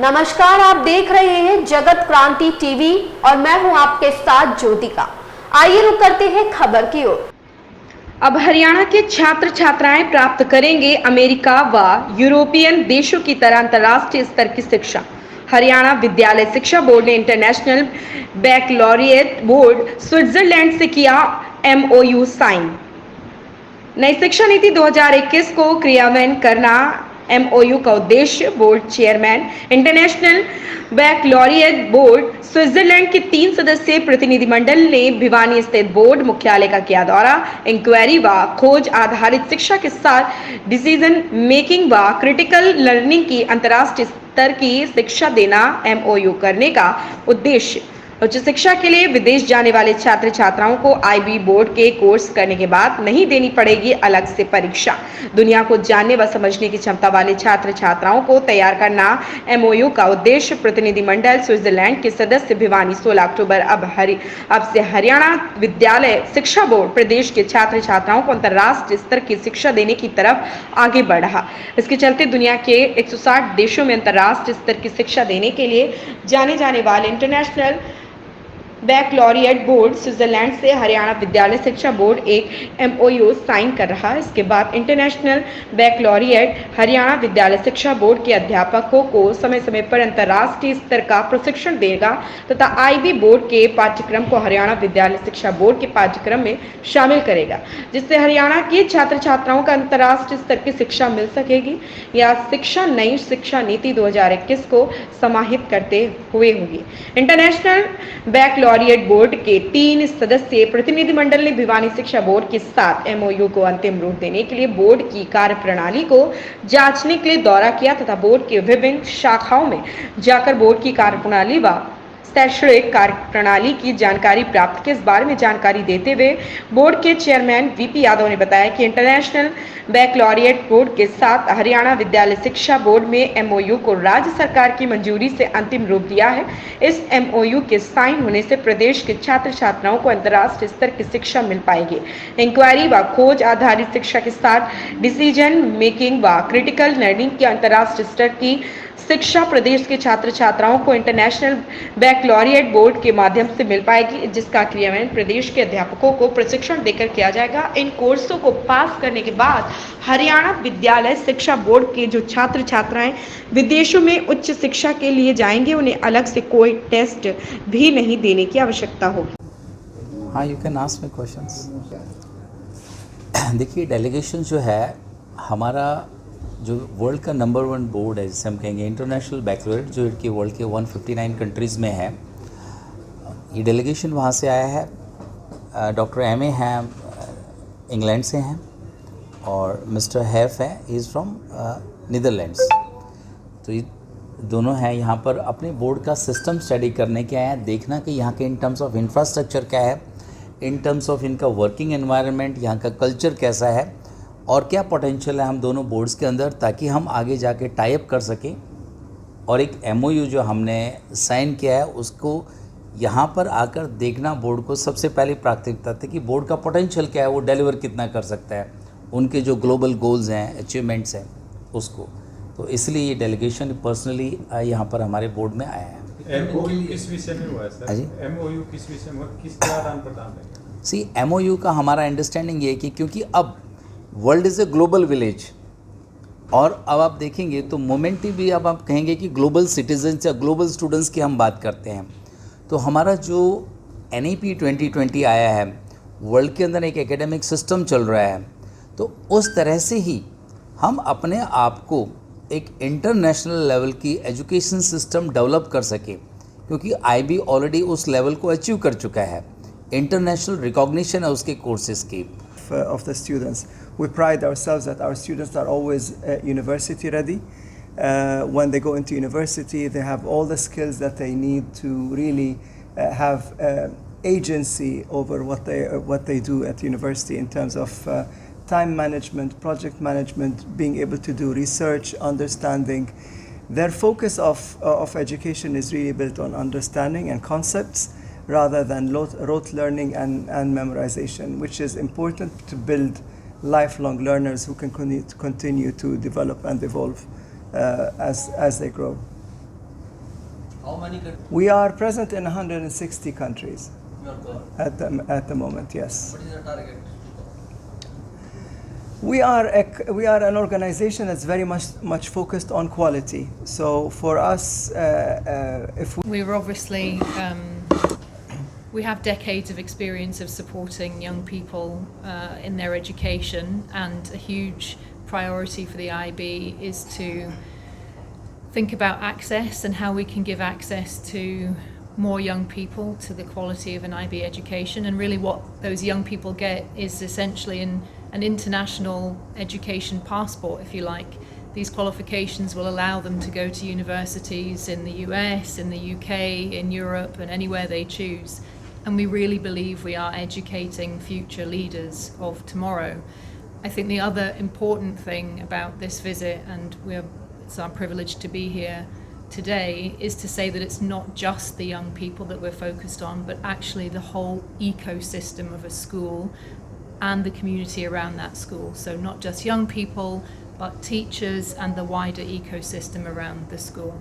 नमस्कार, आप देख रहे हैं जगत क्रांति टीवी और मैं हूं आपके साथ ज्योतिका। आइए रुक करते हैं खबर की ओर। अब हरियाणा के छात्र छात्राएं प्राप्त करेंगे अमेरिका व यूरोपियन देशों की तरह अंतर्राष्ट्रीय स्तर की शिक्षा। हरियाणा विद्यालय शिक्षा बोर्ड ने इंटरनेशनल बैकलॉरिएट बोर्ड स्विट्जरलैंड से किया MOU साइन। नई शिक्षा नीति 2021 को क्रियान्वयन करना MOU का उद्देश्य। Board chairman international baccalaureate board Switzerland के 3 सदस्यीय प्रतिनिधिमंडल ने भिवानी स्थित बोर्ड मुख्यालय का किया दौरा। इंक्वायरी व खोज आधारित शिक्षा के साथ डिसीजन मेकिंग व क्रिटिकल लर्निंग की अंतर्राष्ट्रीय स्तर की शिक्षा देना MOU करने का उद्देश्य। उच्च शिक्षा के लिए विदेश जाने वाले छात्र छात्राओं को IB बोर्ड के कोर्स करने के बाद नहीं देनी पड़ेगी अलग से परीक्षा। दुनिया को जानने व समझने की क्षमता वाले छात्र छात्राओं को तैयार करना MOU का उद्देश्य। प्रतिनिधिमंडल स्विट्जरलैंड के सदस्य भिवानी 16 अक्टूबर अब से हरियाणा विद्यालय शिक्षा बोर्ड प्रदेश के छात्र छात्राओं को अंतर्राष्ट्रीय स्तर की शिक्षा देने की तरफ आगे बढ़ा। इसके चलते दुनिया के 160 देशों में अंतर्राष्ट्रीय स्तर की शिक्षा देने के लिए जाने जाने वाले इंटरनेशनल बैकलॉरिएट बोर्ड स्विट्जरलैंड से हरियाणा विद्यालय शिक्षा बोर्ड एक MOU साइन कर रहा है। इसके बाद इंटरनेशनल बैकलॉरिएट हरियाणा विद्यालय शिक्षा बोर्ड के अध्यापकों को समय समय पर अंतर्राष्ट्रीय स्तर का प्रशिक्षण देगा तथा IB बोर्ड के पाठ्यक्रम को हरियाणा विद्यालय शिक्षा बोर्ड के पाठ्यक्रम में शामिल करेगा, जिससे हरियाणा के छात्र छात्राओं का अंतर्राष्ट्रीय स्तर की शिक्षा मिल सकेगी। यह शिक्षा नई शिक्षा नीति 2021 को समाहित करते हुए होगी। इंटरनेशनल बैकलॉरिएट बोर्ड के 3 सदस्यीय प्रतिनिधिमंडल ने भिवानी शिक्षा बोर्ड के साथ MOU को अंतिम रूप देने के लिए बोर्ड की कार्यप्रणाली को जांचने के लिए दौरा किया तथा बोर्ड के विभिन्न शाखाओं में जाकर बोर्ड की कार्यप्रणाली व शैक्षणिक कार्यप्रणाली की जानकारी प्राप्त की। इस बारे में जानकारी देते हुए बोर्ड के चेयरमैन VP यादव ने बताया कि इंटरनेशनल बैकलॉरिएट बोर्ड के साथ हरियाणा विद्यालय शिक्षा बोर्ड में MOU को राज्य सरकार की मंजूरी से अंतिम रूप दिया है। इस MOU के साइन होने से प्रदेश के छात्र छात्राओं को अंतर्राष्ट्रीय स्तर की शिक्षा मिल पाएगी। इंक्वायरी व खोज आधारित शिक्षा के साथ डिसीजन मेकिंग व क्रिटिकल लर्निंग की अंतर्राष्ट्रीय स्तर की शिक्षा प्रदेश के छात्र छात्राओं को इंटरनेशनल बैकलॉरिएट बोर्ड के माध्यम से मिल पाएगी, जिसका क्रियान्वयन प्रदेश के अध्यापकों को प्रशिक्षण देकर किया जाएगा। इन कोर्सों को पास करने के बाद हरियाणा विद्यालय शिक्षा बोर्ड के जो छात्र छात्राएं विदेशों में उच्च शिक्षा के लिए जाएंगे, उन्हें अलग से कोई टेस्ट भी नहीं देने की आवश्यकता होगी। हाँ, you can ask me questions. देखिए, डेलीगेशन जो है हमारा जो वर्ल्ड का नंबर 1 बोर्ड है, जिसे हम कहेंगे इंटरनेशनल बैकलॉरिएट, जो कि वर्ल्ड के 159 कंट्रीज़ में है, ये डेलीगेशन वहाँ से आया है। डॉक्टर MA हैं, इंग्लैंड से हैं, और मिस्टर हैफ है, ही इज़ फ्रॉम नीदरलैंड्स। तो ये दोनों हैं यहाँ पर अपने बोर्ड का सिस्टम स्टडी करने के आए हैं, देखना कि यहाँ के इन टर्म्स ऑफ इंफ्रास्ट्रक्चर क्या है, इन टर्म्स ऑफ इनका वर्किंग एनवायरनमेंट, यहाँ का कल्चर कैसा है और क्या पोटेंशियल है हम दोनों बोर्ड्स के अंदर, ताकि हम आगे जाके टाई अप कर सकें। और एक MOU जो हमने साइन किया है उसको यहाँ पर आकर देखना बोर्ड को सबसे पहली प्राथमिकता थी कि बोर्ड का पोटेंशियल क्या है, वो डिलीवर कितना कर सकता है, उनके जो ग्लोबल गोल्स हैं, अचीवमेंट्स हैं उसको। तो इसलिए ये डेलीगेशन पर्सनली यहाँ पर हमारे बोर्ड में आया है। MOU किस विषय में हुआ है सर? जी, MOU किस विषय में हुआ, किसका आदान प्रदान है? सी, MOU का हमारा अंडरस्टैंडिंग ये है कि क्योंकि अब world is a global village, और अब आप देखेंगे तो मोमेंट भी अब आप कहेंगे कि ग्लोबल सिटीजन्स या ग्लोबल स्टूडेंट्स की हम बात करते हैं, तो हमारा जो NEP 2020 आया है, वर्ल्ड के अंदर एक एकेडमिक सिस्टम चल रहा है, तो उस तरह से ही हम अपने आप को एक इंटरनेशनल लेवल की एजुकेशन सिस्टम डेवलप कर सकें, क्योंकि IB ऑलरेडी उस लेवल को अचीव कर चुका है, इंटरनेशनल रिकॉग्निशन है उसके कोर्सेज़ की। Of the students. We pride ourselves that our students are always university ready. When they go into university, they have all the skills that they need to really have agency over what they do at university in terms of time management, project management, being able to do research, understanding. Their focus of education is really built on understanding and concepts, rather than rote learning and memorization, which is important to build lifelong learners who can continue to develop and evolve as they grow. How many countries We are present in 160 countries you are covered? at the moment. Yes, What is the target? we are an organization that's very much focused on quality. So for us, if We're obviously, we have decades of experience of supporting young people in their education, and a huge priority for the IB is to think about access and how we can give access to more young people to the quality of an IB education. And really what those young people get is essentially an international education passport, if you like. These qualifications will allow them to go to universities in the US, in the UK, in Europe, and anywhere they choose. And we really believe we are educating future leaders of tomorrow. I think the other important thing about this visit, and it's our privilege to be here today, is to say that it's not just the young people that we're focused on, but actually the whole ecosystem of a school and the community around that school. So not just young people, but teachers and the wider ecosystem around the school.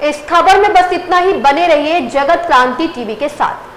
इस खबर में बस इतना ही। बने रहिए जगत क्रांति TV के साथ।